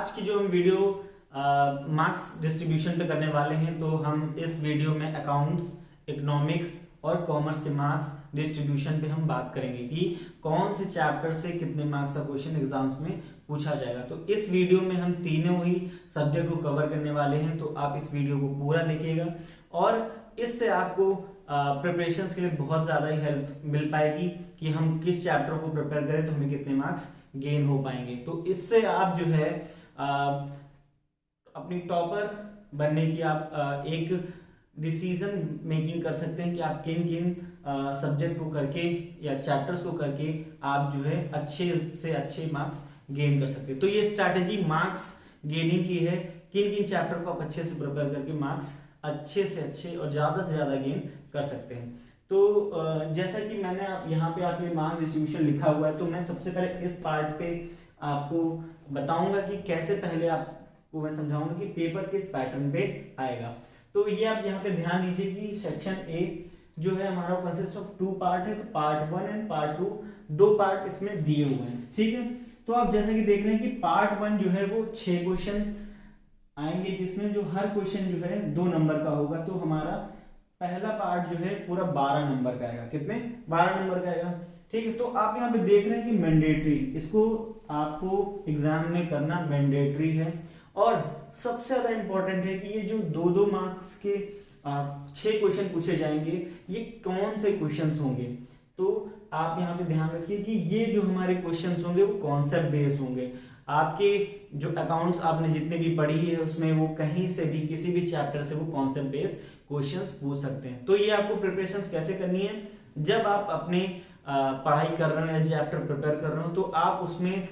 आज की जो हम वीडियो मार्क्स डिस्ट्रीब्यूशन पे करने वाले हैं, तो हम इस वीडियो में अकाउंट्स, इकोनॉमिक्स और कॉमर्स के मार्क्स डिस्ट्रीब्यूशन पे हम बात करेंगे कि कौन से चैप्टर से कितने मार्क्स का क्वेश्चन एग्जाम्स में पूछा जाएगा। तो इस वीडियो में हम तीनों ही सब्जेक्ट को कवर करने वाले हैं, तो आप इस वीडियो को पूरा देखिएगा और इससे आपको प्रिपरेशंस के लिए बहुत ज़्यादा ही हेल्प मिल पाएगी कि हम किस चैप्टर को प्रिपेयर करें तो हमें कितने मार्क्स गेन हो पाएंगे। तो इससे आप जो है अपनी टॉपर बनने की आप एक डिसीजन मेकिंग कर सकते हैं कि आप किन किन सब्जेक्ट को करके या चैप्टर्स को करके आप जो है अच्छे से अच्छे मार्क्स गेन कर सकते हैं। तो ये स्ट्रैटेजी मार्क्स गेनिंग की है, किन किन चैप्टर को आप अच्छे से प्रिपेयर करके मार्क्स अच्छे से अच्छे और ज़्यादा से ज़्यादा गेन कर सकते हैं। तो जैसा कि मैंने यहाँ पे आपके मार्क्स डिस्ट्रीब्यूशन लिखा हुआ है, तो मैं सबसे पहले इस पार्ट पे आपको बताऊंगा कि कैसे पहले आपको मैं समझाऊंगा कि पेपर किस पैटर्न पे आएगा। तो ये आप यहाँ पे ध्यान दीजिए कि सेक्शन ए जो है हमारा कंसिस्ट ऑफ 2 पार्ट है, तो पार्ट 1 एंड पार्ट 2 2 पार्ट इसमें दिए हुए हैं, ठीक है। तो आप जैसा कि देख रहे हैं कि पार्ट 1 जो है वो 6 क्वेश्चन आएंगे, जिसमें जो हर क्वेश्चन जो है 2 नंबर का होगा। तो हमारा पहला पार्ट जो है पूरा 12 नंबर का आएगा। कितने? 12 नंबर का आएगा, ठीक है। तो आप यहाँ पे देख रहे हैं कि मैंडेटरी, इसको आपको एग्जाम में करना मैंडेटरी है। और सबसे ज्यादा इंपॉर्टेंट है कि ये जो 2-2 मार्क्स के 6 क्वेश्चन पूछे जाएंगे, ये कौन से क्वेश्चंस होंगे। तो आप यहाँ पे ध्यान रखिए कि ये जो हमारे क्वेश्चंस होंगे वो कॉन्सेप्ट बेस्ड होंगे। आपके जो अकाउंट्स आपने जितने भी पढ़ी है उसमें वो कहीं से भी किसी भी चैप्टर से वो कॉन्सेप्ट बेस्ड क्वेश्चंस पूछ सकते हैं। तो ये आपको प्रिपरेशंस कैसे करनी है, जब आप अपने पढ़ाई कर रहे हो या चैप्टर प्रिपेयर कर रहे हो, तो आप उसमें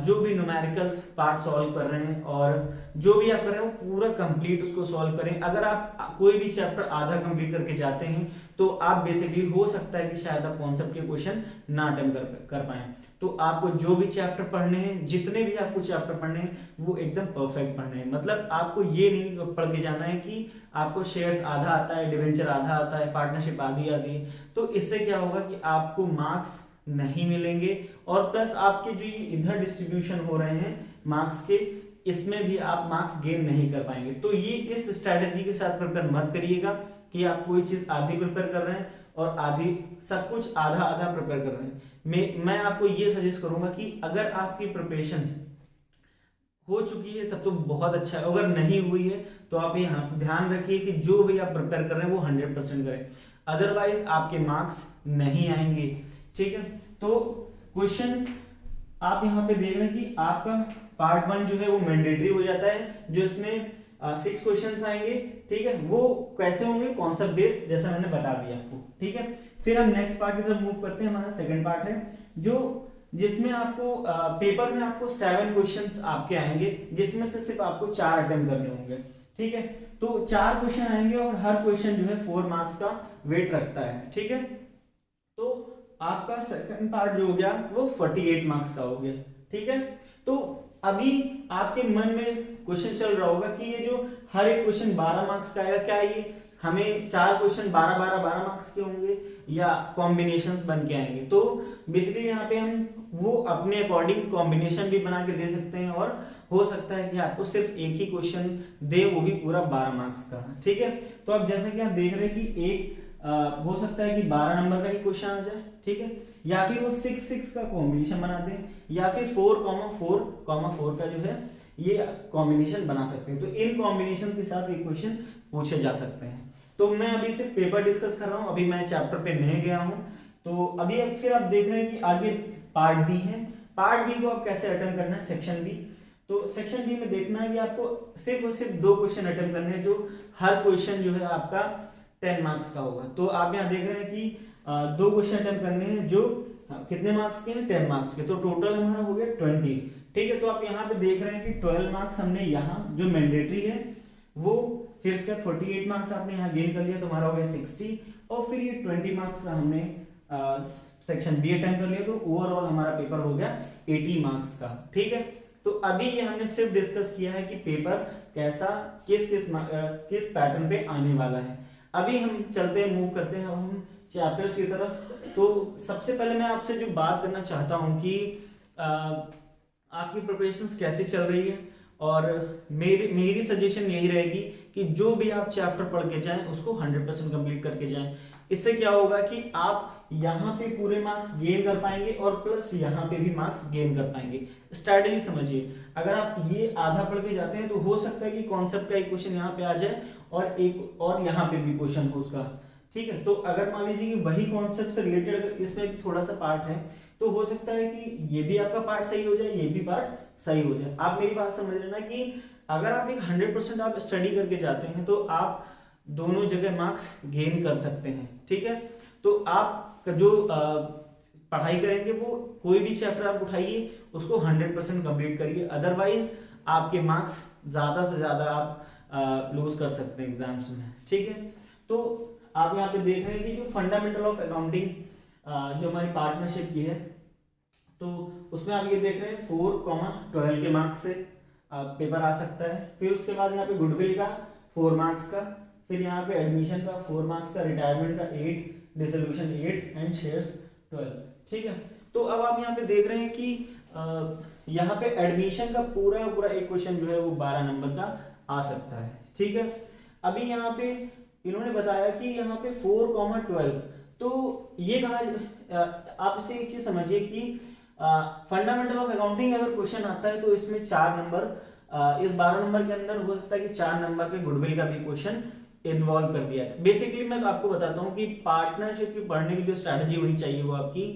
जो भी न्यूमेरिकल्स पार्ट सॉल्व कर रहे हैं और जो भी आप कर रहे हो पूरा कंप्लीट उसको सॉल्व करें। अगर आप कोई भी चैप्टर आधा कंप्लीट करके जाते हैं तो आप बेसिकली हो सकता है कि शायद आप कॉन्सेप्ट के क्वेश्चन ना अटेम्प्ट कर पाए। तो आपको जो भी चैप्टर पढ़ने हैं, जितने भी आपको चैप्टर पढ़ने हैं, वो एकदम परफेक्ट पढ़ने हैं। मतलब आपको ये नहीं पढ़ के जाना है कि आपको शेयर्स आधा आता है, डिवेंचर आधा आता है, पार्टनरशिप आधी आधी है। तो इससे क्या होगा कि आपको मार्क्स नहीं मिलेंगे और प्लस आपके जो इधर डिस्ट्रीब्यूशन हो रहे हैं मार्क्स के, इसमें भी आप मार्क्स गेन नहीं कर पाएंगे। तो ये इस स्ट्रैटेजी के साथ प्रिपेयर मत करिएगा कि आप कोई चीज आधी प्रिपेयर कर रहे हैं और आधी सब कुछ आधा आधा प्रिपेयर कर रहे हैं। मैं आपको ये सजेस्ट करूंगा कि अगर आपकी प्रिपरेशन हो चुकी है तब तो बहुत अच्छा है, अगर नहीं हुई है तो आप यहाँ ध्यान रखिए कि जो भी आप प्रिपेयर कर रहे हैं वो 100% करें, अदरवाइज आपके मार्क्स नहीं आएंगे, ठीक है। तो क्वेश्चन आप यहाँ पे देख रहे हैं कि आपका पार्ट 1 जो है वो मैंडेटरी हो जाता है, जो इसमें 6 क्वेश्चंस आएंगे, ठीक है। वो कैसे होंगे? कॉन्सेप्ट बेस्ड, जैसा मैंने बता दिया आपको, ठीक है। फिर हम नेक्स्ट पार्ट की तरफ मूव करते हैं। हमारा सेकंड पार्ट है जिसमें आपको पेपर में आपको 7 क्वेश्चंस आपके आएंगे, जिसमें से सिर्फ आपको 4 अटेम्प्ट करने होंगे, ठीक है। तो 4 क्वेश्चन आएंगे और हर क्वेश्चन जो है 4 मार्क्स का वेट रखता है, ठीक है। तो आपका सेकंड पार्ट जो हो गया वो 48 मार्क्स का हो गया, ठीक है। तो अभी आपके मन में क्वेश्चन चल रहा होगा कि ये जो हर एक क्वेश्चन 12 मार्क्स का आएगा, क्या ये हमें 4 क्वेश्चन 12 मार्क्स के होंगे या कॉम्बिनेशंस बन के आएंगे। तो बेसिकली यहाँ पे हम वो अपने अकॉर्डिंग कॉम्बिनेशन भी बना के दे सकते हैं और हो सकता है कि आपको सिर्फ एक ही क्वेश्चन दे, वो भी पूरा 12 मार्क्स का, ठीक है। तो अब जैसे कि आप देख रहे हैं कि एक हो सकता है कि 12 नंबर का ही क्वेश्चन आ जाए, ठीक है, या फिर वो 6-6 का कॉम्बिनेशन बना दें, या फिर 4,4,4 का जो है ये कॉम्बिनेशन बना सकते हैं। तो इन कॉम्बिनेशन के साथ एक क्वेश्चन पूछे जा सकते हैं। तो मैं अभी सिर्फ पेपर डिस्कस कर रहा हूँ, अभी मैं चैप्टर पे नहीं गया हूँ। तो अभी फिर आप देख रहे हैं कि आगे पार्ट बी है। पार्ट बी को आप कैसे अटेम्प्ट करना है, सेक्शन बी। तो सेक्शन बी में देखना है कि आपको सिर्फ और सिर्फ 2 क्वेश्चन अटेम्प्ट करने हैं, जो हर क्वेश्चन जो है आपका 10 मार्क्स का होगा। तो आप यहाँ देख रहे हैं कि 2 क्वेश्चन अटेम्प्ट करने हैं जो कितने मार्क्स के हैं, 10 मार्क्स के। तो टोटल हमारा हो गया 20, ठीक है। तो आप यहाँ पे देख रहे हैं कि 12 मार्क्स हमने यहाँ जो मैंडेटरी है वो, फिर उसके बाद 48 मार्क्स आपने यहाँ गेन कर लिया, तो हमारा हो गया 60, और फिर ये 20 मार्क्स का हमने सेक्शन बी अटेम्प्ट कर लिया, तो ओवरऑल हमारा पेपर हो गया 80 मार्क्स का, ठीक है। तो अभी ये हमने सिर्फ डिस्कस किया है कि पेपर कैसा किस पैटर्न पे आने वाला है। अभी हम चलते हैं, मूव करते हैं हम चैप्टर्स की तरफ। तो सबसे पहले मैं आपसे जो बात करना चाहता हूं कि आपकी प्रिपरेशंस कैसी चल रही है और मेरी सजेशन यही रहेगी कि जो भी आप चैप्टर पढ़ के जाएं उसको 100% कंप्लीट करके जाएं। इससे क्या होगा कि आप यहाँ पे पूरे मार्क्स गेन कर पाएंगे और प्लस यहाँ पे भी मार्क्स गेन कर पाएंगे। स्ट्रैटेजी समझिए, अगर आप ये आधा पढ़ के जाते हैं तो हो सकता है कि कॉन्सेप्ट का एक क्वेश्चन यहाँ पे आ जाए और एक और यहाँ पे भी क्वेश्चन हो उसका, ठीक है। तो अगर मान लीजिए कि वही कॉन्सेप्ट से रिलेटेड अगर इसमें भी थोड़ा सा पार्ट है तो हो सकता है कि ये भी आपका पार्ट सही हो जाए, ये भी पार्ट सही हो जाए। आप मेरी बात समझ लेना कि अगर आप एक 100% आप स्टडी करके जाते हैं तो आप दोनों जगह मार्क्स गेन कर सकते हैं, ठीक है। तो आप जो पढ़ाई करेंगे वो कोई भी चैप्टर आप उठाइए उसको 100% कंप्लीट करिए, अदरवाइज आपके मार्क्स ज़्यादा से ज़्यादा आप लूज कर सकते हैं एग्जाम्स में, ठीक है। तो आप यहाँ पे देख रहे हैं कि जो फंडामेंटल ऑफ अकाउंटिंग जो हमारी पार्टनरशिप की है तो उसमें आप ये देख रहे हैं 4,12 के मार्क्स से पेपर आ सकता है। फिर उसके बाद यहाँ पे गुडविल का 4 मार्क्स का, फिर यहाँ पे एडमिशन का 4 मार्क्स का, रिटायरमेंट का 8, डिसोल्यूशन 8 एंड शेयर्स 12, ठीक है। तो अब आप यहाँ पे देख रहे हैं कि यहाँ पे एडमिशन का पूरा एक क्वेश्चन जो है वो 12 नंबर का आ सकता है, ठीक है। अभी यहाँ पे इन्होंने बताया कि यहाँ पे 4,12, तो ये कहा आप इसे एक चीज समझिए कि फंडामेंटल ऑफ अकाउंटिंग अगर क्वेश्चन आता है तो इसमें 4 नंबर, इस 12 नंबर के अंदर हो सकता है कि 4 नंबर के गुडविल का भी क्वेश्चन इन्वॉल्व कर दिया जाए। बेसिकली मैं आपको बताता हूँ कि पार्टनरशिप की पढ़ने की जो स्ट्रैटेजी होनी चाहिए वो आपकी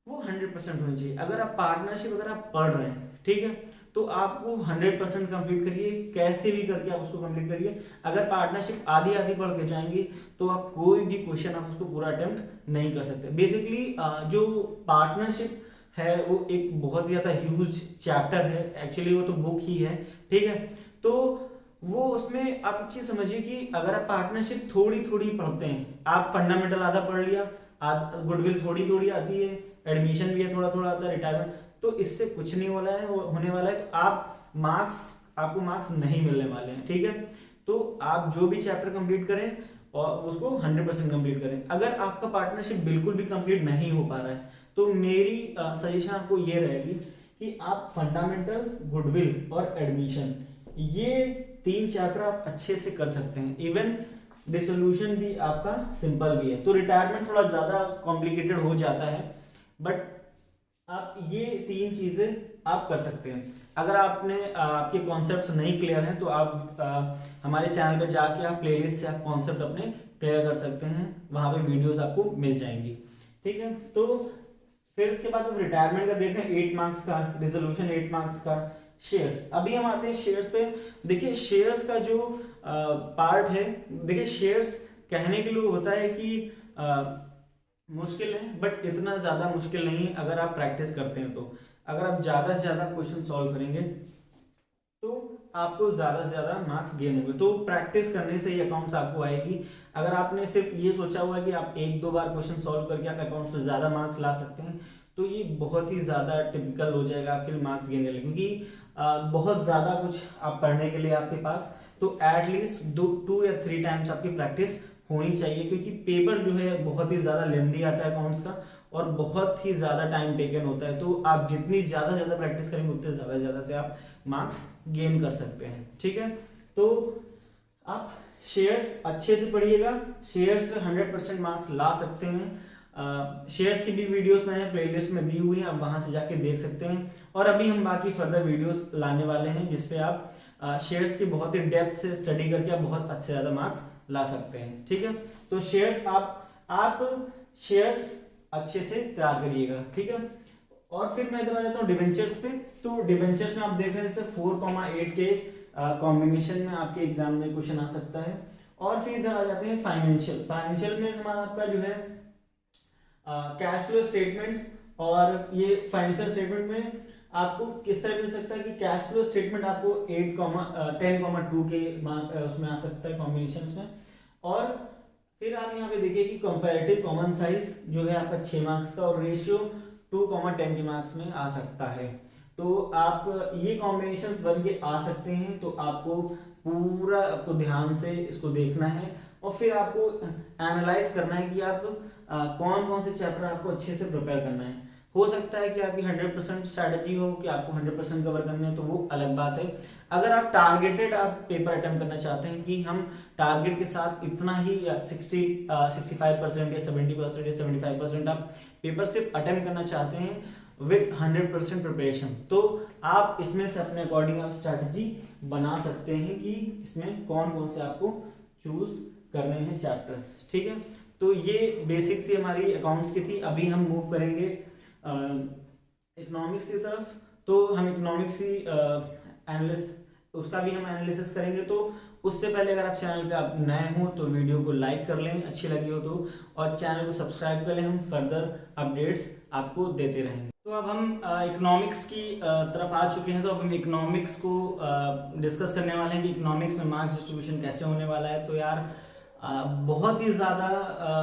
वो 100% होनी चाहिए। अगर आप पार्टनरशिप अगर आप पढ़ रहे हैं, ठीक है, तो आपको 100% कंप्लीट करिए, कैसे भी करके आप उसको कंप्लीट करिए। अगर पार्टनरशिप आधी पढ़ के जाएंगे तो आप कोई भी क्वेश्चन आप उसको पूरा अटेम्प्ट नहीं कर सकते। बेसिकली जो पार्टनरशिप है वो एक बहुत ज्यादा ह्यूज चैप्टर है, एक्चुअली वो तो बुक ही है, ठीक है। तो वो उसमें आप एक चीज समझिए कि अगर आप पार्टनरशिप थोड़ी थोड़ी पढ़ते हैं, आप फंडामेंटल आधा पढ़ लिया, गुडविल थोड़ी थोड़ी आती है, एडमिशन भी है थोड़ा थोड़ा आता है, रिटायरमेंट, तो इससे कुछ नहीं वाला है होने वाला है। तो आपको मार्क्स नहीं मिलने वाले हैं, ठीक है। तो आप जो भी चैप्टर कंप्लीट करें और उसको 100% कंप्लीट करें। अगर आपका पार्टनरशिप बिल्कुल भी कंप्लीट नहीं हो पा रहा है तो मेरी सजेशन आपको ये रहेगी कि आप फंडामेंटल, गुडविल और एडमिशन, ये 3 चैप्टर आप अच्छे से कर सकते हैं। इवन डिसोल्यूशन भी आपका सिंपल भी है, तो रिटायरमेंट थोड़ा ज्यादा कॉम्प्लिकेटेड हो जाता है, बट आप ये 3 चीजें आप कर सकते हैं। अगर आपके कॉन्सेप्ट्स नहीं क्लियर हैं तो आप हमारे चैनल पे जाके आप प्लेलिस्ट से आप कॉन्सेप्ट अपने क्लियर कर सकते हैं, वहां पे वीडियोस आपको मिल जाएंगी, ठीक है। तो फिर इसके बाद आप रिटायरमेंट का देख रहे हैं 8 मार्क्स का, डिसोल्यूशन 8 मार्क्स का, शेयर्स। अभी हम आते हैं शेयर्स पे। देखिए शेयर्स का जो पार्ट है, देखिए शेयर्स कहने के लिए होता है कि मुश्किल है, बट इतना ज्यादा मुश्किल नहीं है अगर आप प्रैक्टिस करते हैं। तो अगर आप ज्यादा से ज्यादा क्वेश्चन सॉल्व करेंगे तो आपको ज्यादा से ज्यादा मार्क्स गेन होंगे। तो प्रैक्टिस करने से ही अकाउंट्स आपको आएगी। अगर आपने सिर्फ ये सोचा हुआ है कि आप 1-2 बार क्वेश्चन सॉल्व करके आप अकाउंट्स में ज्यादा मार्क्स ला सकते हैं तो ये बहुत ही ज्यादा टिपिकल हो जाएगा आपके लिए मार्क्स गेन करने, क्योंकि बहुत ज्यादा कुछ आप पढ़ने के लिए आपके पास, तो एटलीस्ट 2 या 3 टाइम्स आपकी प्रैक्टिस होनी चाहिए, क्योंकि पेपर जो है बहुत ही ज्यादा लेंथी आता है अकाउंट्स का और बहुत ही ज्यादा टाइम टेकन होता है। तो आप जितनी ज्यादा प्रैक्टिस करेंगे उतने ज्यादा से आप मार्क्स गेन कर सकते हैं, ठीक है। तो आप शेयर्स अच्छे से पढ़िएगा, शेयर्स पे 100% मार्क्स ला सकते हैं। शेयर्स की भी वीडियोस मैंने प्लेलिस्ट में दी हुई है, आप वहां से जाके देख सकते हैं। और अभी हम बाकी फर्दर वीडियोस लाने वाले हैं जिसपे आप शेयर्स की बहुत ही डेप्थ से स्टडी करके आप बहुत अच्छे ज्यादा मार्क्स ला सकते हैं, ठीक है। तो शेयर्स आप शेयर्स अच्छे से तैयार करिएगा, ठीक है। और फिर मैं इधर आ जाता हूँ डिवेंचर्स पे। तो डिवेंचर्स में आप देख रहे हैं जैसे 4,8 के कॉम्बिनेशन में आपके एग्जाम में क्वेश्चन आ सकता है। और फिर इधर आ जाते हैं फाइनेंशियल में हमारा आपका जो है कैश फ्लो स्टेटमेंट, और ये फाइनेंशियल स्टेटमेंट में आपको किस तरह मिल सकता है कि कैश फ्लो स्टेटमेंट आपको 10,2 के उसमें आ सकता है कॉम्बिनेशंस में। और फिर आप यहाँ पे देखिए कि कंपैरेटिव कॉमन साइज जो है आपका 6 मार्क्स का, और रेशियो 2,10 के मार्क्स में आ सकता है। तो आप ये कॉम्बिनेशंस बन के आ सकते हैं, तो आपको पूरा आपको ध्यान से इसको देखना है और फिर आपको एनालाइज करना है कि आप कौन कौन से चैप्टर आपको अच्छे से प्रिपेयर करना है। हो सकता है कि आपकी 100% स्ट्रैटेजी हो कि आपको 100% कवर करने हैं, तो वो अलग बात है। अगर आप टारगेटेड आप पेपर अटेम्प्ट करना चाहते हैं कि हम टारगेट के साथ इतना ही 65% या 70% या 75% आप पेपर सिर्फ अटेम्प्ट करना चाहते हैं विथ 100% प्रिपरेशन, तो आप इसमें से अपने अकॉर्डिंग आप स्ट्रैटेजी बना सकते हैं कि इसमें कौन कौन से आपको चूज करने हैं चैप्टर्स। ठीक है, तो ये बेसिक सी हमारी अकाउंट्स की थी। अभी हम मूव करेंगे इकोनॉमिक्स की तरफ। तो हम इकोनॉमिक्स की उसका भी हम एनालिसिस करेंगे। तो उससे पहले अगर आप चैनल पे आप नए हो तो वीडियो को लाइक कर लें अच्छी लगी हो तो, और चैनल को सब्सक्राइब कर लें, हम फर्दर अपडेट्स आपको देते रहेंगे। तो अब हम इकोनॉमिक्स की तरफ आ चुके हैं। तो अब हम इकोनॉमिक्स को डिस्कस करने वाले हैं कि इकोनॉमिक्स में मार्क्स डिस्ट्रीब्यूशन कैसे होने वाला है। तो यार बहुत ही ज़्यादा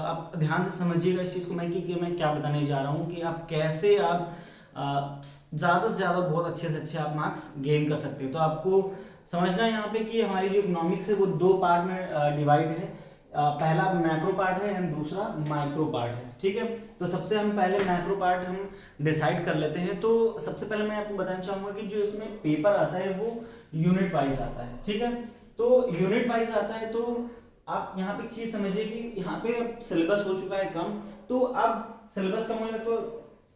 आप ध्यान से समझिएगा इस चीज़ को कि मैं क्या बताने जा रहा हूँ कि आप कैसे आप ज़्यादा से ज़्यादा बहुत अच्छे से अच्छे आप मार्क्स गेन कर सकते हैं। तो आपको समझना है यहाँ पे कि हमारी जो इकोनॉमिक्स है वो दो पार्ट में डिवाइड है। पहला मैक्रो पार्ट है एंड दूसरा माइक्रो पार्ट है। ठीक है, तो सबसे हम पहले मैक्रो पार्ट हम डिसाइड कर लेते हैं। तो सबसे पहले मैं आपको बताना चाहूँगा कि जो इसमें पेपर आता है वो यूनिट वाइज आता है। ठीक है, तो यूनिट वाइज आता है। तो आप यहाँ पे एक चीज समझिए कि यहाँ पे अब सिलेबस हो चुका है कम, तो अब सिलेबस कम हो जाए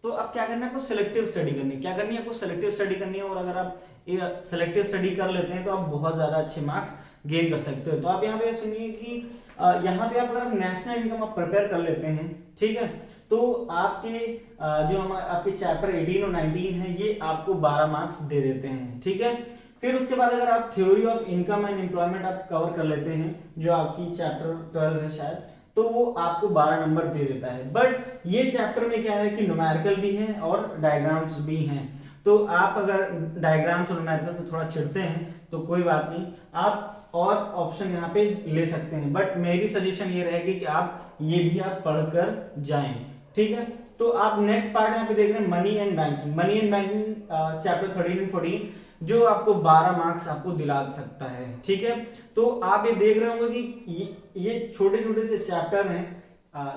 तो अब क्या करना है आपको सिलेक्टिव स्टडी करनी है। क्या करनी है आपको सिलेक्टिव स्टडी करनी है, और अगर आप सिलेक्टिव स्टडी कर लेते हैं तो आप बहुत ज्यादा अच्छे मार्क्स गेन कर सकते हो। तो आप यहाँ पे सुनिए कि यहाँ पे आप अगर नेशनल इनकम आप प्रिपेयर कर लेते हैं, ठीक है, तो आपके जो हमारे आपके चैप्टर 18 और 19 है ये आपको 12 मार्क्स दे देते हैं। ठीक है, फिर उसके बाद अगर आप theory of income and employment आप कवर कर लेते हैं जो आपकी चैप्टर 12 है शायद, तो वो आपको 12 नंबर दे देता है। बट ये चैप्टर में क्या है कि न्यूमेरिकल भी है और डायग्राम्स भी हैं। तो आप अगर डायग्राम्स और न्यूमेरिकल से थोड़ा चिढ़ते हैं तो कोई बात नहीं, आप और ऑप्शन यहाँ पे ले सकते हैं। बट मेरी सजेशन ये रहेगी कि आप ये भी आप पढ़कर जाएं। ठीक है, तो आप नेक्स्ट पार्ट यहाँ पे देख रहे हैं money and banking. Money and banking chapter 13 and 14 जो आपको 12 मार्क्स आपको दिला सकता है। ठीक है, तो आप ये देख रहे होंगे कि ये छोटे छोटे से चैप्टर हैं,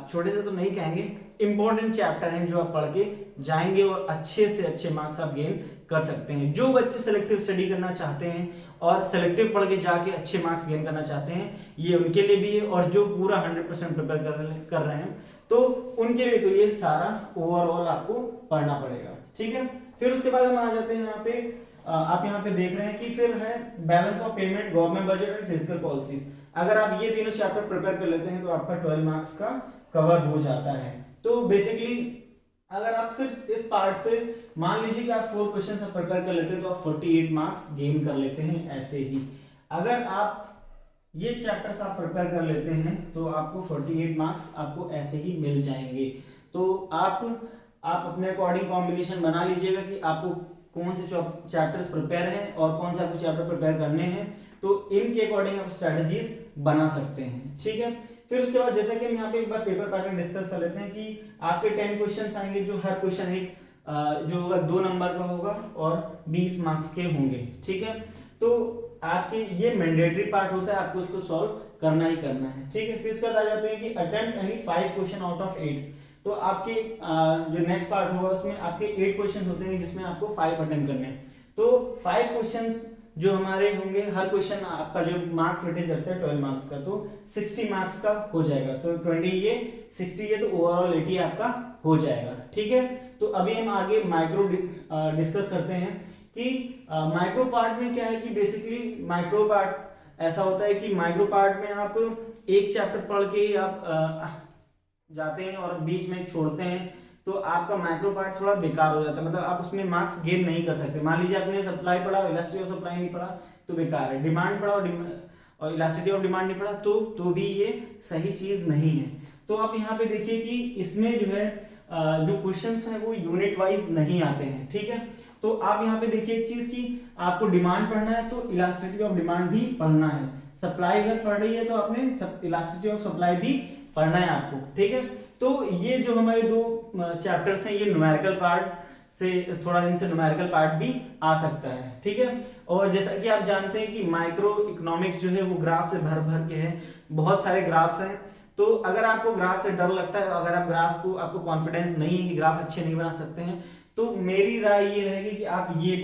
छोटे से तो नहीं कहेंगे, इंपॉर्टेंट चैप्टर हैं जो आप पढ़ के जाएंगे और अच्छे से अच्छे मार्क्स आप गेन कर सकते हैं। जो बच्चे सेलेक्टिव स्टडी करना चाहते हैं और सेलेक्टिव पढ़ के जाके अच्छे मार्क्स गेन करना चाहते हैं ये उनके लिए भी है, और जो पूरा 100% प्रिपेयर कर रहे हैं तो उनके लिए तो ये सारा ओवरऑल आपको पढ़ना पड़ेगा। ठीक है, फिर उसके बाद हम आ जाते हैं यहाँ पे, आप यहाँ पे देख रहे हैं कि फिर है balance of payment, government budget and physical policies. अगर आप ये तीनों चैप्टर प्रिपेयर कर लेते हैं तो आपका 12 मार्क्स का कवर हो जाता है। तो बेसिकली अगर आप सिर्फ इस पार्ट से मान लीजिए कि आप 4 क्वेश्चन प्रिपेयर कर लेते हैं तो आप 48 मार्क्स गेन कर लेते हैं ऐसे ही। अगर आप ये चैप्टर्स आप प्रिपेयर कर लेते हैं तो आपको 48 मार्क्स आपको ऐसे ही मिल जाएंगे। तो आप अपने अकॉर्डिंग कॉम्बिनेशन बना लीजिएगा कि आपको कौन से चैप्टर्स प्रिपेयर हैं और कौन से आपको चैप्टर प्रिपेयर करने हैं, तो इनके अकॉर्डिंग आप स्ट्रेटजीज बना सकते हैं। ठीक है, फिर उसके बाद जैसा कि हम यहाँ पे एक बार पेपर पैटर्न डिस्कस कर लेते हैं कि आपके 10 क्वेश्चंस आएंगे जो हर क्वेश्चन एक जो होगा 2 नंबर का होगा और 20 मार्क्स के होंगे। ठीक है, तो आपके ये मैंडेटरी पार्ट होता है, आपको इसको सॉल्व करना ही करना है। ठीक है, फिर उसके बाद आ जाते हैं कि attempt any 5 question out of 8। तो आपके जो नेक्स्ट पार्ट होगा उसमें आपके 8 क्वेश्चन होते हैं जिसमें आपको 5 अटेम्प्ट करने हैं। तो 5 क्वेश्चंस जो हमारे होंगे, हर क्वेश्चन आपका जो मार्क्स वेटेज रहता है 12 मार्क्स का, तो 60 मार्क्स का हो जाएगा। तो 20 ये 60 ये तो ओवरऑल 80 आपका हो जाएगा। ठीक है, तो अभी हम आगे माइक्रो डिस्कस करते हैं कि माइक्रो पार्ट में क्या है कि बेसिकली माइक्रो पार्ट ऐसा होता है कि माइक्रो पार्ट में आप एक चैप्टर पढ़ के आप जाते हैं और बीच में छोड़ते हैं तो आपका माइक्रो पार्ट थोड़ा बेकार हो जाता है, मतलब आप उसमें मार्क्स गेन नहीं कर सकते। मान लीजिए आपने सप्लाई पढ़ा, इलास्टिसिटी ऑफ सप्लाई नहीं पढ़ा तो बेकार है, डिमांड पढ़ा और इलास्टिसिटी ऑफ डिमांड नहीं पढ़ा तो भी ये सही चीज नहीं है। तो आप यहाँ पे देखिए कि इसमें जो है जो क्वेश्चंस हैं वो यूनिट वाइज नहीं आते हैं। ठीक है, तो आप यहाँ पे देखिए एक चीज की आपको डिमांड पढ़ना है तो इलास्टिसिटी ऑफ डिमांड भी पढ़ना है, सप्लाई अगर पढ़ रही है तो आपने इलास्टिसिटी ऑफ सप्लाई भी पढ़ना है आपको। ठीक है, तो ये जो हमारे 2 चैप्टर्स हैं ये न्यूमेरिकल पार्ट से थोड़ा इनसे न्यूमेरिकल पार्ट भी आ सकता है। ठीक है, और जैसा कि आप जानते हैं कि माइक्रो इकोनॉमिक्स जो है वो ग्राफ से भर भर के है, बहुत सारे ग्राफ्स हैं। तो अगर आपको ग्राफ से डर लगता है, अगर आप ग्राफ को, आपको कॉन्फिडेंस नहीं है कि ग्राफ अच्छे नहीं बना सकते हैं, तो मेरी राय ये रहेगी कि आप ये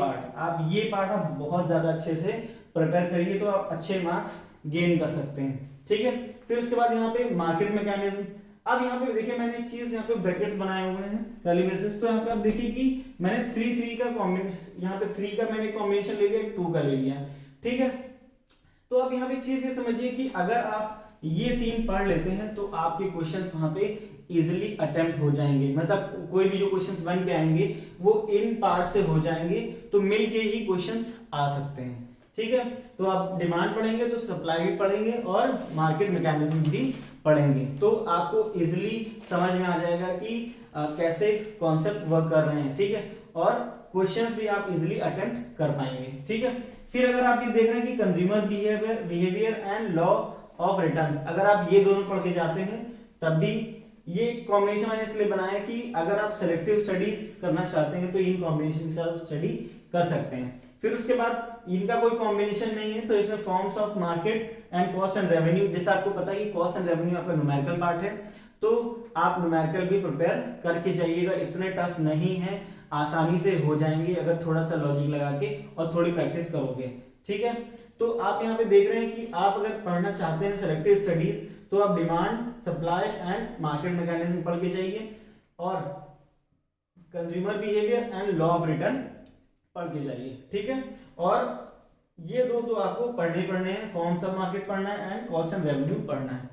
पार्ट आप बहुत ज्यादा अच्छे से प्रिपेयर करिए, तो आप अच्छे मार्क्स गेन कर सकते हैं। ठीक है, फिर उसके बाद यहाँ पे मार्केट मैकेनिज्म। अब यहाँ पे देखिए मैंने एक चीज यहाँ पे ब्रैकेट्स बनाए हुए हैं कर्ली ब्रेसेस, तो यहाँ पे आप देखिए कि मैंने 3 का कॉम्बिनेशन, यहाँ पे 3 का मैंने कॉम्बिनेशन ले लिया, 2 का ले लिया। ठीक है, तो आप यहाँ पे एक चीज ये समझिए कि अगर आप ये 3 पढ़ लेते हैं तो आपके क्वेश्चंस वहां पे इजिली अटेम्प्ट हो जाएंगे, मतलब कोई भी जो क्वेश्चंस बन के आएंगे वो इन पार्ट से हो जाएंगे, तो मिल के ही क्वेश्चंस आ सकते हैं। ठीक है, तो आप डिमांड पढ़ेंगे तो सप्लाई भी पढ़ेंगे और मार्केट मैकेनिज्म भी पढ़ेंगे, तो आपको इजिली समझ में आ जाएगा कि कैसे कॉन्सेप्ट वर्क कर रहे हैं। ठीक है, और क्वेश्चंस भी आप इजिली अटेम्प्ट कर पाएंगे। ठीक है, फिर अगर आप ये देख रहे हैं कि consumer behaviour and law of returns, अगर आप ये दोनों पढ़ के जाते हैं तब भी ये कॉम्बिनेशन मैंने इसलिए बनाया कि अगर आप सिलेक्टिव स्टडीज करना चाहते हैं तो इन कॉम्बिनेशन के साथ स्टडी कर सकते हैं। फिर उसके बाद इनका कोई कॉम्बिनेशन नहीं है तो इसमें forms of market and cost and revenue, जैसे आपको पता है कि कॉस्ट एंड रेवेन्यू आपका न्यूमेरिकल पार्ट है, तो आप न्यूमेरिकल भी प्रिपेयर करके जाइएगा, इतने टफ नहीं है, आसानी से हो जाएंगे अगर थोड़ा सा लॉजिक लगा के और थोड़ी प्रैक्टिस करोगे। ठीक है, तो आप यहाँ पे देख रहे हैं कि आप अगर पढ़ना चाहते हैं सिलेक्टिव स्टडीज तो आप demand, supply and market mechanism पढ़ के जाइए और consumer behaviour and law of return पढ़ के जाइए। ठीक है, और ये दो तो आपको पढ़ने हैं, फॉर्म्स ऑफ मार्केट पढ़ना है एंड कॉस्ट एंड रेवेन्यू पढ़ना है।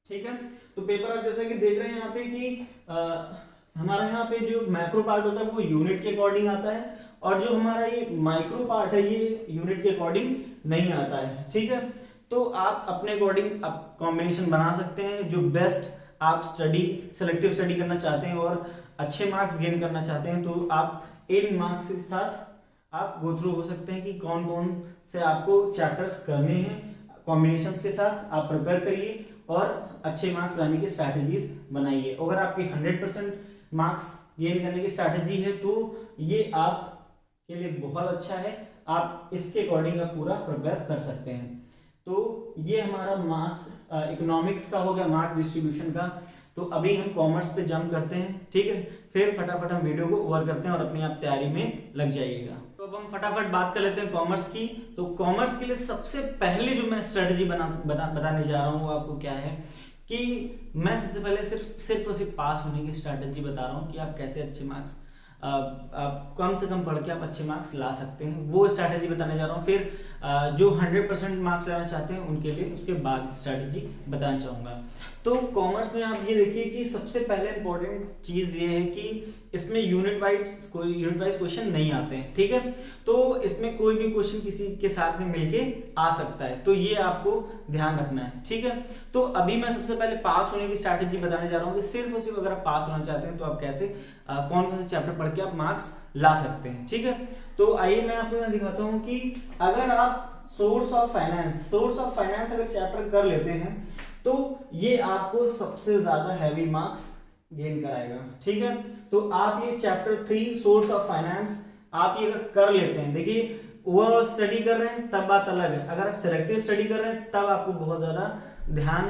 ठीक है, तो पेपर आप जैसा कि देख रहे हैं यहाँ पे कि हमारा यहाँ पे जो मैक्रो पार्ट होता है वो यूनिट के अकॉर्डिंग आता है और जो हमारा ये माइक्रो पार्ट है ये यूनिट के अकॉर्डिंग नहीं आता है। ठीक है, तो आप अपने अकॉर्डिंग आप कॉम्बिनेशन बना सकते हैं, जो बेस्ट आप स्टडी सिलेक्टिव स्टडी करना चाहते हैं और अच्छे मार्क्स गेन करना चाहते हैं तो आप इन मार्क्स के साथ आप गो थ्रू हो सकते हैं कि कौन कौन से आपको चैप्टर्स करने हैं, कॉम्बिनेशंस के साथ आप प्रिपेयर करिए और अच्छे मार्क्स लाने की स्ट्रैटेजीज बनाइए। अगर आपकी 100% मार्क्स गेन करने की स्ट्रैटेजी है तो ये आपके लिए बहुत अच्छा है, आप इसके अकॉर्डिंग आप पूरा प्रिपेयर कर सकते हैं। तो ये हमारा मार्क्स इकोनॉमिक्स का हो गया, मार्क्स डिस्ट्रीब्यूशन का। तो अभी हम कॉमर्स पे जंप करते हैं। ठीक है, फिर फटाफट हम वीडियो को ओवर करते हैं और अपने आप तैयारी में लग जाइएगा। तो अब हम फटाफट बात कर लेते हैं कॉमर्स की। तो कॉमर्स के लिए सबसे पहले जो मैं स्ट्रेटजी बताने जा रहा हूँ वो आपको क्या है कि मैं सबसे पहले सिर्फ और सिर्फ पास होने की स्ट्रैटेजी बता रहा हूँ कि आप कैसे अच्छे मार्क्स आप कम से कम पढ़ के आप अच्छे मार्क्स ला सकते हैं, वो स्ट्रैटेजी बताने जा रहा हूँ। फिर जो 100% मार्क्स लाना चाहते हैं उनके लिए उसके बाद स्ट्रैटेजी बताना चाहूँगा। तो कॉमर्स में आप ये देखिए कि सबसे पहले इंपॉर्टेंट चीज़ ये है कि इसमें यूनिट वाइज क्वेश्चन नहीं आते हैं। ठीक है, तो इसमें कोई भी क्वेश्चन किसी के साथ में मिलके आ सकता है, तो ये आपको ध्यान रखना है। ठीक है, तो अभी मैं सबसे पहले पास होने की स्ट्रैटेजी बताने जा रहा हूँ कि सिर्फ और सिर्फ अगर आप पास होना चाहते हैं तो आप कैसे कौन कौन से चैप्टर पढ़ के आप मार्क्स ला सकते हैं। ठीक है, तो आइए मैं आपको यहाँ दिखाता हूँ कि अगर आप सोर्स ऑफ फाइनेंस अगर चैप्टर कर लेते हैं तो ये आपको सबसे ज्यादा हैवी मार्क्स गेन कराएगा। ठीक है, तो आप ये चैप्टर 3 सोर्स ऑफ फाइनेंस आप ये अगर कर लेते हैं, देखिए ओवरऑल स्टडी कर रहे हैं तब बात अलग है, अगर आप सिलेक्टिव स्टडी कर रहे हैं तब आपको बहुत ज्यादा ध्यान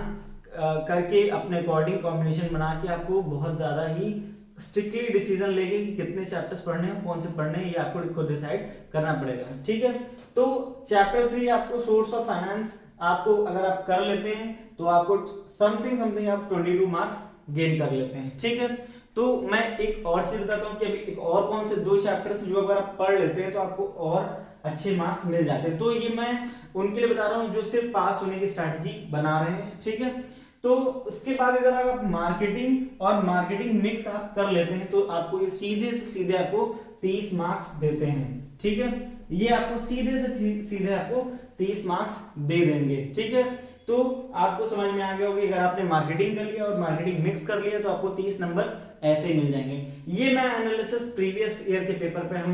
करके अपने अकॉर्डिंग कॉम्बिनेशन बना के आपको बहुत ज्यादा ही स्ट्रिक्टली डिसीजन लेंगे कि कितने चैप्टर्स पढ़ने हैं, कौन से पढ़ने हैं, ये आपको खुद डिसाइड करना पड़ेगा। ठीक है, तो चैप्टर 3 आपको सोर्स ऑफ फाइनेंस आपको अगर आप कर लेते हैं तो आपको समथिंग आप 22 मार्क्स गेन कर लेते हैं। ठीक है, तो मैं एक और चीज बताता हूँ कि अभी एक और कौन से 2 चैप्टर्स जो अगर आप पढ़ लेते हैं तो आपको और अच्छे मार्क्स मिल जाते हैं। तो ये मैं उनके लिए बता रहा हूँ जो सिर्फ पास होने की स्ट्रैटेजी बना रहे हैं। ठीक है, तो उसके बाद अगर आप मार्केटिंग और मार्केटिंग मिक्स आप कर लेते हैं तो आपको ये सीधे से सीधे आपको 30 मार्क्स देते हैं। ठीक है, ये आपको सीधे से सीधे आपको 30 मार्क्स दे देंगे। ठीक है, तो आपको समझ में आ गया होगा अगर आपने मार्केटिंग कर लिया और मार्केटिंग मिक्स कर लिया तो आपको 30 नंबर ऐसे ही मिल जाएंगे। ये मैं एनालिसिस प्रीवियस ईयर के पेपर पे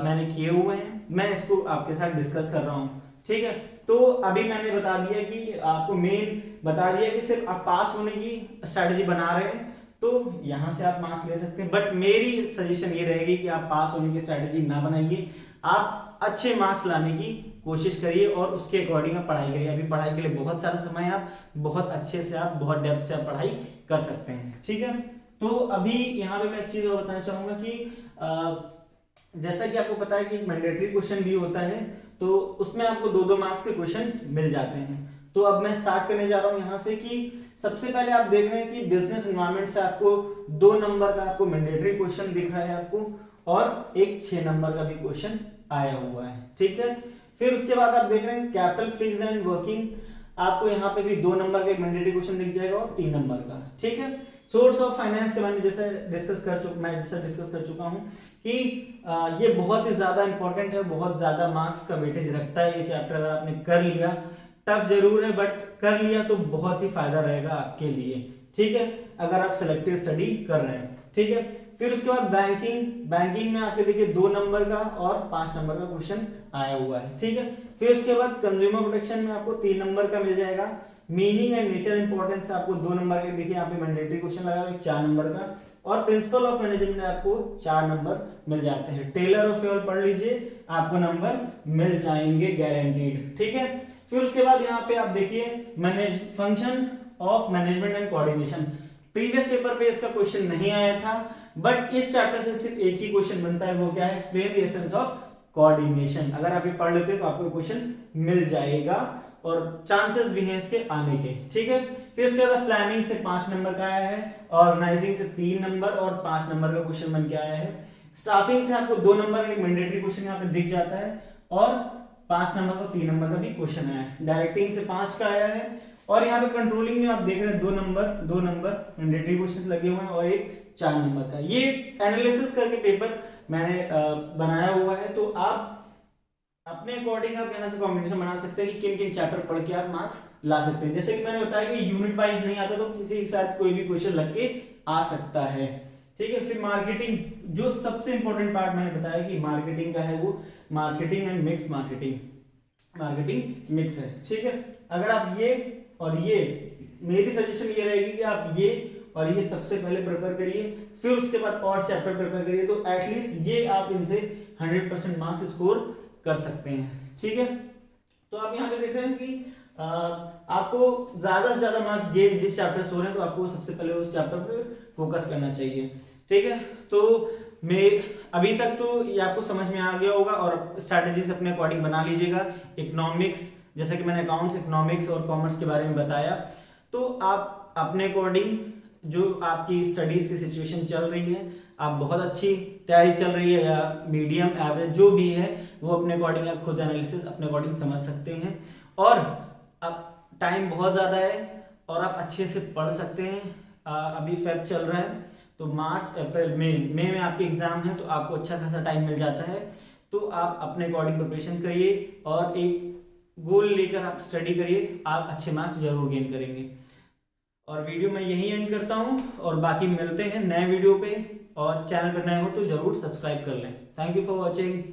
मैंने किए हुए हैं, मैं इसको आपके साथ डिस्कस कर रहा हूँ। ठीक है, तो अभी मैंने बता दिया कि आपको मेन बता दिया कि सिर्फ आप पास होने की स्ट्रैटेजी बना रहे हैं तो यहाँ से आप मार्क्स ले सकते हैं, बट मेरी सजेशन ये रहेगी कि आप पास होने की स्ट्रैटेजी ना बनाइए, आप अच्छे मार्क्स लाने की कोशिश करिए और उसके अकॉर्डिंग आप पढ़ाई करिए। अभी पढ़ाई के लिए बहुत सारा समय है, आप बहुत अच्छे से आप बहुत डेप्थ से आप पढ़ाई कर सकते हैं। ठीक है, तो अभी यहाँ पे मैं एक चीज और बताना चाहूंगा कि जैसा कि आपको पता है कि मैंडेटरी क्वेश्चन भी होता है, तो उसमें आपको 2-2 मार्क्स के क्वेश्चन मिल जाते हैं। तो अब मैं स्टार्ट करने जा रहा हूँ यहाँ से कि सबसे पहले आप देख रहे हैं कि बिजनेस एनवायरनमेंट से आपको 2 नंबर का आपको मैंडेटरी क्वेश्चन दिख रहा है आपको, और एक 6 नंबर का भी क्वेश्चन आया हुआ है। ठीक है, फिर उसके बाद आप देख रहे हैं कैपिटल फिक्स एंड वर्किंग, आपको यहाँ पे भी 2 नंबर का एक मैंडेटरी क्वेश्चन दिख जाएगा और 3 नंबर का। ठीक है, सोर्स ऑफ फाइनेंस के बारे में जैसे डिस्कस कर चुका हूँ कि ये बहुत ही ज्यादा इंपॉर्टेंट है, बहुत ज्यादा मार्क्स का वेटेज रखता है ये चैप्टर। अगर आपने कर लिया, टफ जरूर है बट कर लिया तो बहुत ही फायदा रहेगा आपके लिए। ठीक है, अगर आप सिलेक्टिव स्टडी कर रहे हैं। ठीक है, फिर उसके बाद बैंकिंग में आपके देखिए 2 नंबर का और 5 नंबर का क्वेश्चन आया हुआ है। ठीक है, फिर उसके बाद कंज्यूमर प्रोटेक्शन में आपको 3 नंबर का मिल जाएगा। मीनिंग एंड नेचर इंपॉर्टेंस आपको 2 नंबर के देखिए यहाँ पे मैंडेटरी क्वेश्चन लगा है 4 नंबर का, और प्रिंसिपल ऑफ मैनेजमेंट में आपको 4 नंबर मिल जाते हैं। टेलर ऑफ फ्यूल पढ़ लीजिए, आपको नंबर मिल जाएंगे गारंटीड। ठीक है, फिर उसके बाद यहाँ पे आप देखिए function of management and coordination. Previous paper पे इसका क्वेश्चन नहीं आया था, बट इस चैप्टर से सिर्फ एक ही क्वेश्चन बनता है, वो क्या है, explain the essence of coordination. अगर आप ये पढ़ लेते तो आपको क्वेश्चन मिल जाएगा और चांसेस भी हैं इसके आने के। ठीक है, फिर उसके बाद प्लानिंग से 5 नंबर का आया है, ऑर्गेनाइजिंग से 3 नंबर और 5 नंबर का क्वेश्चन बन के आया है। स्टाफिंग से आपको 2 नंबर का मैंडेटरी क्वेश्चन यहाँ पे दिख जाता है और 5 नंबर का 3 नंबर का भी क्वेश्चन आया है। डायरेक्टिंग से 5 का आया है, और यहाँ पे कंट्रोलिंग में आप देख रहे हैं 2 नंबर मैंडेटरी क्वेश्चन लगे हुए हैं और एक 4 नंबर का। ये एनालिसिस करके पेपर मैंने बनाया हुआ है, तो आप अपने अकॉर्डिंग आप यहाँ से कॉम्बिनेशन बना सकते हैं कि किन किन चैप्टर पढ़ के आप मार्क्स ला सकते हैं। जैसे कि मैंने बताया कि यूनिट वाइज नहीं आता तो किसी के साथ कोई भी क्वेश्चन लग के आ सकता है। ठीक है, फिर मार्केटिंग, जो सबसे इंपॉर्टेंट पार्ट मैंने बताया कि मार्केटिंग का है, वो marketing and mix marketing mix है। ठीक है, अगर आप ये और ये, मेरी सजेशन ये रहेगी कि आप ये और ये सबसे पहले प्रिपेयर करिए, फिर उसके बाद और चैप्टर प्रिपेयर करिए, तो एटलीस्ट ये आप इनसे 100% मार्क्स स्कोर कर सकते हैं। ठीक है, तो आप यहाँ पे देख रहे हैं कि आपको ज्यादा से ज्यादा मार्क्स गेन जिस चैप्टर से हो रहे हैं, तो आपको सबसे पहले उस चैप्टर पे फोकस करना चाहिए। ठीक है, तो मैं अभी तक तो ये आपको समझ में आ गया होगा और स्ट्रैटेजीज अपने अकॉर्डिंग बना लीजिएगा। इकोनॉमिक्स, जैसे कि मैंने अकाउंट्स, इकोनॉमिक्स और कॉमर्स के बारे में बताया, तो आप अपने अकॉर्डिंग जो आपकी स्टडीज की सिचुएशन चल रही है, आप बहुत अच्छी तैयारी चल रही है या मीडियम एवरेज जो भी है, वो अपने अकॉर्डिंग आप खुद एनालिसिस अपने अकॉर्डिंग समझ सकते हैं। और अब टाइम बहुत ज़्यादा है और आप अच्छे से पढ़ सकते हैं। अभी फेब चल रहा है, तो मार्च अप्रैल मई में आपके एग्जाम है, तो आपको अच्छा खासा टाइम मिल जाता है। तो आप अपने अकॉर्डिंग प्रिपरेशन करिए और एक गोल लेकर आप स्टडी करिए, आप अच्छे मार्क्स जरूर गेन करेंगे। और वीडियो मैं यही एंड करता हूं और बाकी मिलते हैं नए वीडियो पे, और चैनल पर नए हो तो जरूर सब्सक्राइब कर लें। Thank you for watching.